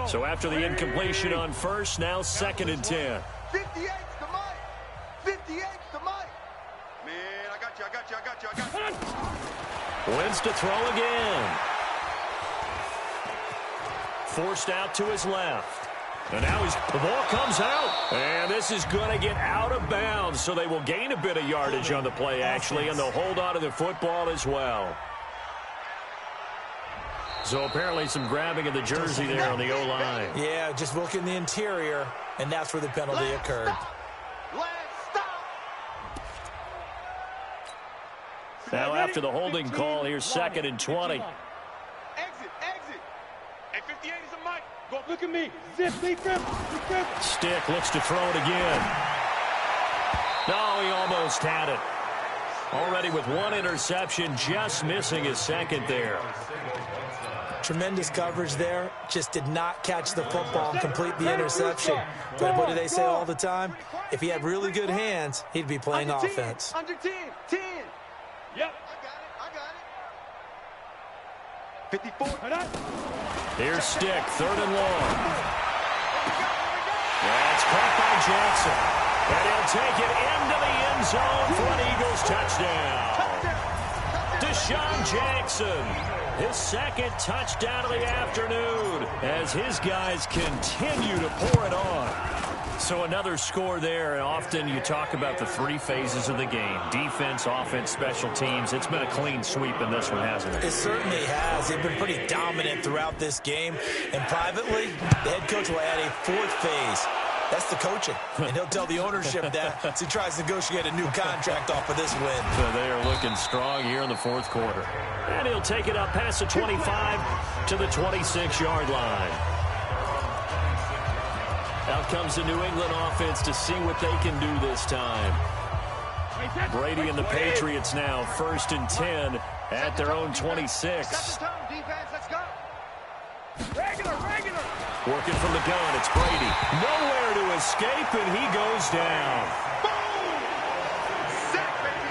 So after the incompletion on first, now 2nd and 10. 58's the mic. 58's the mic. Man, I got you. Wins to throw again. Forced out to his left. And now the ball comes out. And this is going to get out of bounds. So they will gain a bit of yardage on the play, actually, and they'll hold on to the football as well. So apparently some grabbing of the jersey there on the O-line. Yeah, just look in the interior, and that's where the penalty occurred. Now after the holding call, here's 2nd and 20. Exit. Hey, 58 is a mic. Go, Look at me. Zip. Stick looks to throw it again. No, he almost had it. Already with one interception, just missing his second there. Tremendous coverage there. Just did not catch the football and complete the interception. But what do they say all the time? If he had really good hands, he'd be playing offense. Under 10. Yep. I got it. 54. Here's Stick, 3rd and long. That's caught by Jackson. And he'll take it into the end zone for an Eagles touchdown. Deshaun Jackson. His 2nd touchdown of the afternoon as his guys continue to pour it on. So another score there. And often you talk about the 3 phases of the game. Defense, offense, special teams. It's been a clean sweep in this one, hasn't it? It certainly has. They've been pretty dominant throughout this game. And privately, the head coach will add a 4th phase. That's the coaching. And he'll tell the ownership that as he tries to negotiate a new contract off of this win. So they are looking strong here in the 4th quarter. And he'll take it up past the 25 to the 26-yard line. Out comes the New England offense to see what they can do this time. Brady and the Patriots now 1st and 10 at their own 26. Regular. Working from the gun, it's Brady. Nowhere to escape, and he goes down. Boom! Sack, baby.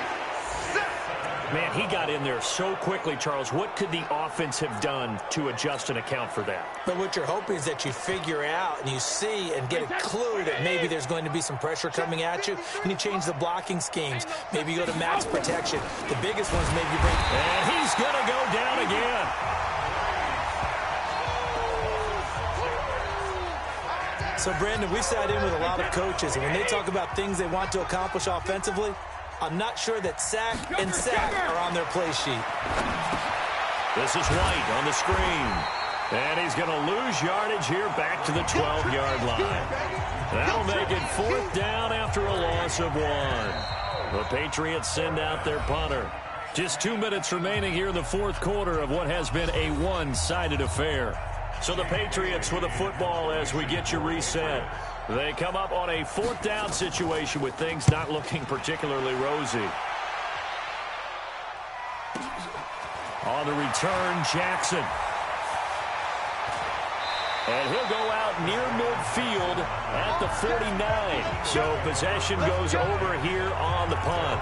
Sack. Man, he got in there so quickly, Charles. What could the offense have done to adjust and account for that? But what you're hoping is that you figure out and you see and get a clue that maybe there's going to be some pressure coming at you, and you change the blocking schemes. Maybe you go to max protection. The biggest one's maybe you bring... And he's going to go down again. So, Brandon, we sat in with a lot of coaches, and when they talk about things they want to accomplish offensively, I'm not sure that sack and sack are on their play sheet. This is White on the screen. And he's going to lose yardage here back to the 12-yard line. That'll make it 4th down after a loss of 1. The Patriots send out their punter. Just 2 minutes remaining here in the 4th quarter of what has been a one-sided affair. So the Patriots with the football as we get you reset. They come up on a 4th down situation with things not looking particularly rosy. On the return, Jackson. And he'll go out near midfield at the 49. So possession goes over here on the punt.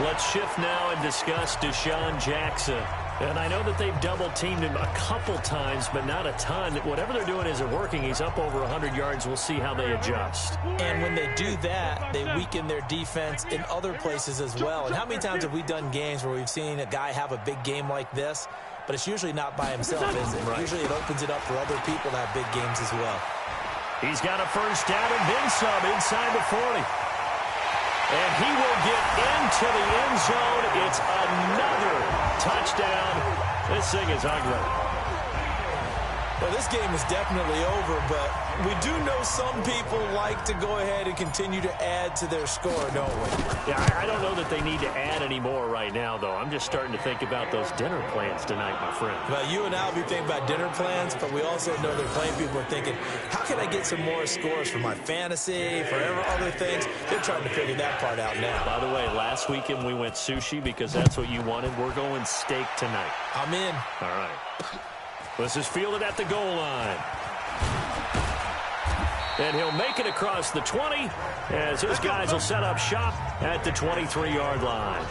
Let's shift now and discuss Deshaun Jackson. And I know that they've double-teamed him a couple times, but not a ton. Whatever they're doing isn't working. He's up over 100 yards. We'll see how they adjust. And when they do that, they weaken their defense in other places as well. And how many times have we done games where we've seen a guy have a big game like this, but it's usually not by himself, is it? Right. Usually it opens it up for other people to have big games as well. He's got a first down and then some inside the 40. And he will get into the end zone. It's another touchdown This thing is ugly. Well, this game is definitely over, but we do know some people like to go ahead and continue to add to their score, don't we? Yeah, I don't know that they need to add any more right now, though. I'm just starting to think about those dinner plans tonight, my friend. Well, you and I will be thinking about dinner plans, but we also know they're playing people are thinking, how can I get some more scores for my fantasy, for other things? They're trying to figure that part out now. By the way, last weekend we went sushi because that's what you wanted. We're going steak tonight. I'm in. All right. This is fielded at the goal line. And he'll make it across the 20 as his guys will set up shop at the 23-yard line.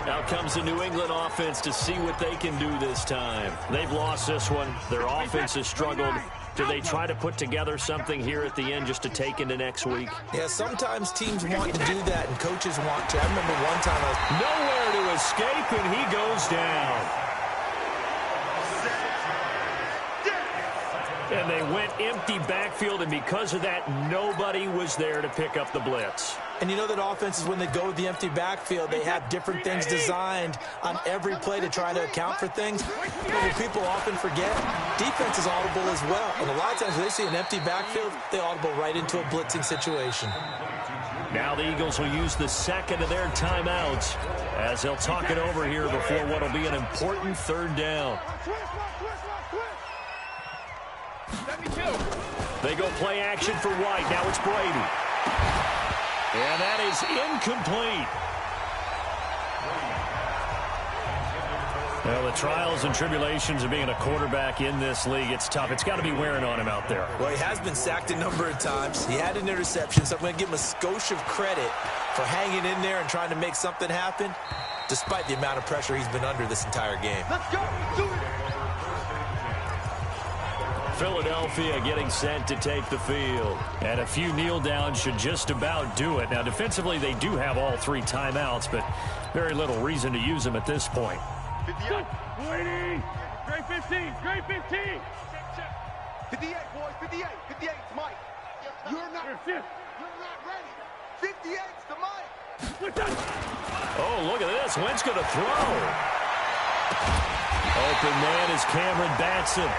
Now comes the New England offense to see what they can do this time. They've lost this one. Their offense has struggled. Do they try to put together something here at the end just to take into next week? Yeah, sometimes teams want to do that and coaches want to. I remember one time I was nowhere to escape, and he goes down. And they went empty backfield, and because of that, nobody was there to pick up the blitz. And you know that offenses, when they go with the empty backfield, they have different things designed on every play to try to account for things. But what people often forget, defense is audible as well. And a lot of times when they see an empty backfield, they audible right into a blitzing situation. Now the Eagles will use the second of their timeouts as they'll talk it over here before what will be an important third down. They go play action for White. Now it's Brady. And that is incomplete. Well, the trials and tribulations of being a quarterback in this league, it's tough. It's got to be wearing on him out there. Well, he has been sacked a number of times. He had an interception, so I'm going to give him a skosh of credit for hanging in there and trying to make something happen, despite the amount of pressure he's been under this entire game. Let's go. Do it. Philadelphia getting set to take the field. And a few kneel downs should just about do it. Now, defensively, they do have all three timeouts, but very little reason to use them at this point. 58. Brady. Great 15. Great 15. 58, boys. 58. 58. Mike. You're not ready. 58's the Mike. Oh, look at this. Wentz going to throw. Open man is Cameron Batson.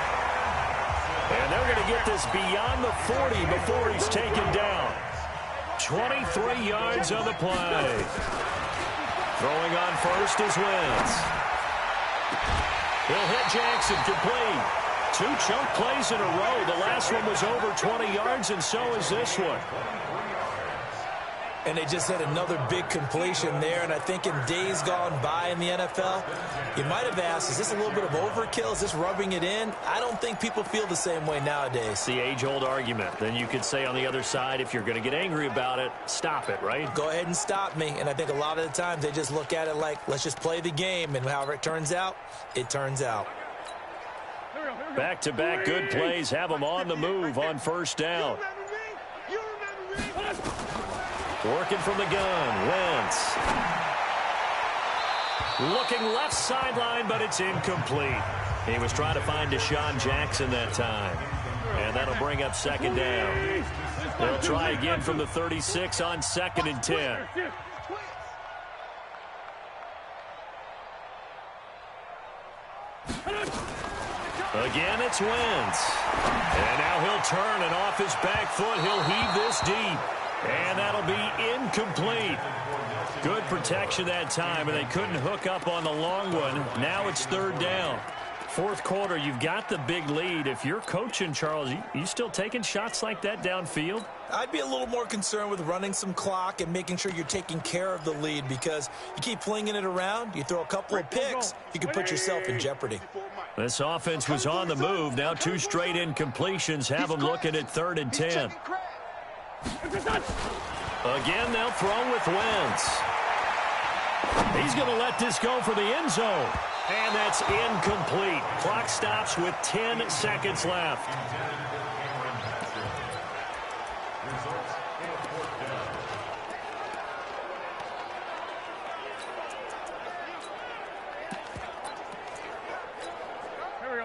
And they're going to get this beyond the 40 before he's taken down. 23 yards on the play. Throwing on first is Wentz. He'll hit Jackson, complete. 2 choke plays in a row. The last one was over 20 yards, and so is this one. And they just had another big completion there. And I think in days gone by in the NFL, you might have asked, is this a little bit of overkill? Is this rubbing it in? I don't think people feel the same way nowadays. It's the age-old argument. Then you could say on the other side, if you're going to get angry about it, stop it, right? Go ahead and stop me. And I think a lot of the times they just look at it like, let's just play the game. And however it turns out, it turns out. Back-to-back good plays have them on the move on first down. Working from the gun, Wentz. Looking left sideline, but it's incomplete. He was trying to find Deshaun Jackson that time. And that'll bring up second down. They'll try again from the 36 on 2nd and 10. Again, it's Wentz. And now he'll turn, and off his back foot, he'll heave this deep. And that'll be incomplete. Good protection that time, and they couldn't hook up on the long one. Now it's third down. Fourth quarter, you've got the big lead. If you're coaching, Charles, you still taking shots like that downfield? I'd be a little more concerned with running some clock and making sure you're taking care of the lead, because you keep flinging it around, you throw a couple of picks, you can put yourself in jeopardy. This offense was on the move. Now 2 straight incompletions have them looking at 3rd and 10. Again, they'll throw with Wentz. He's going to let this go for the end zone. And that's incomplete. Clock stops with 10 seconds left.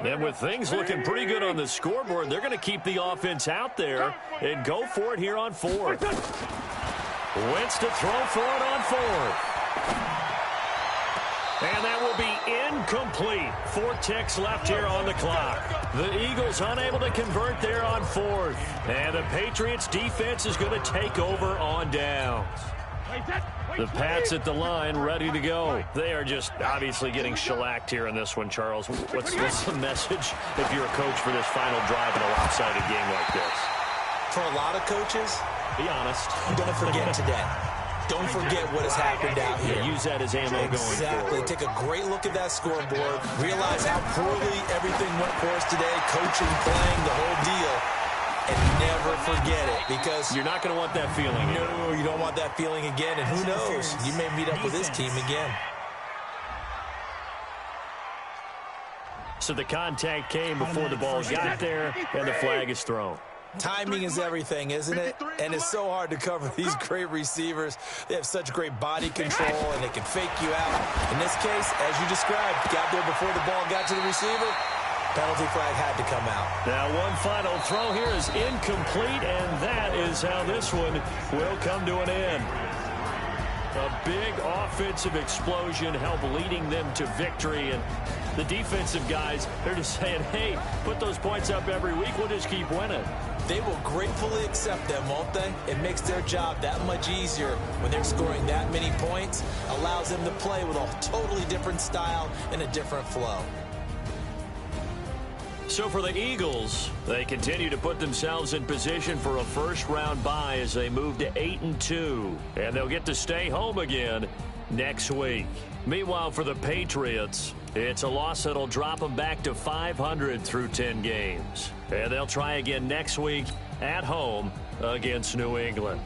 And with things looking pretty good on the scoreboard, they're going to keep the offense out there and go for it here on 4th. Wentz to throw for it on 4th. And that incomplete. 4 ticks left here on the clock. The Eagles unable to convert there on 4th. And the Patriots defense is going to take over on downs. The Pats at the line, ready to go. They are just obviously getting shellacked here in this one, Charles. What's the message if you're a coach for this final drive in a lopsided game like this? For a lot of coaches, be honest. Don't forget today. Don't forget what has happened out here. Yeah, use that as ammo going forward. Exactly. Take a great look at that scoreboard. Realize how poorly everything went for us today. Coaching, playing, the whole deal. And never forget it, because you're not going to want that feeling. No, you don't want that feeling again. And who knows? You may meet up with this team again. So the contact came before the ball got there, and the flag is thrown. Timing is everything, isn't it? And it's so hard to cover these great receivers. They have such great body control, and they can fake you out. In this case, as you described, got there before the ball got to the receiver. Penalty flag had to come out. Now one final throw here is incomplete, and that is how this one will come to an end. A big offensive explosion helped leading them to victory, and the defensive guys, they're just saying, hey, put those points up every week, we'll just keep winning. They will gratefully accept them, won't they? It makes their job that much easier when they're scoring that many points, allows them to play with a totally different style and a different flow. So for the Eagles, they continue to put themselves in position for a first-round bye as they move to 8-2. And they'll get to stay home again next week. Meanwhile, for the Patriots, it's a loss that'll drop them back to 500 through 10 games. And they'll try again next week at home against New England.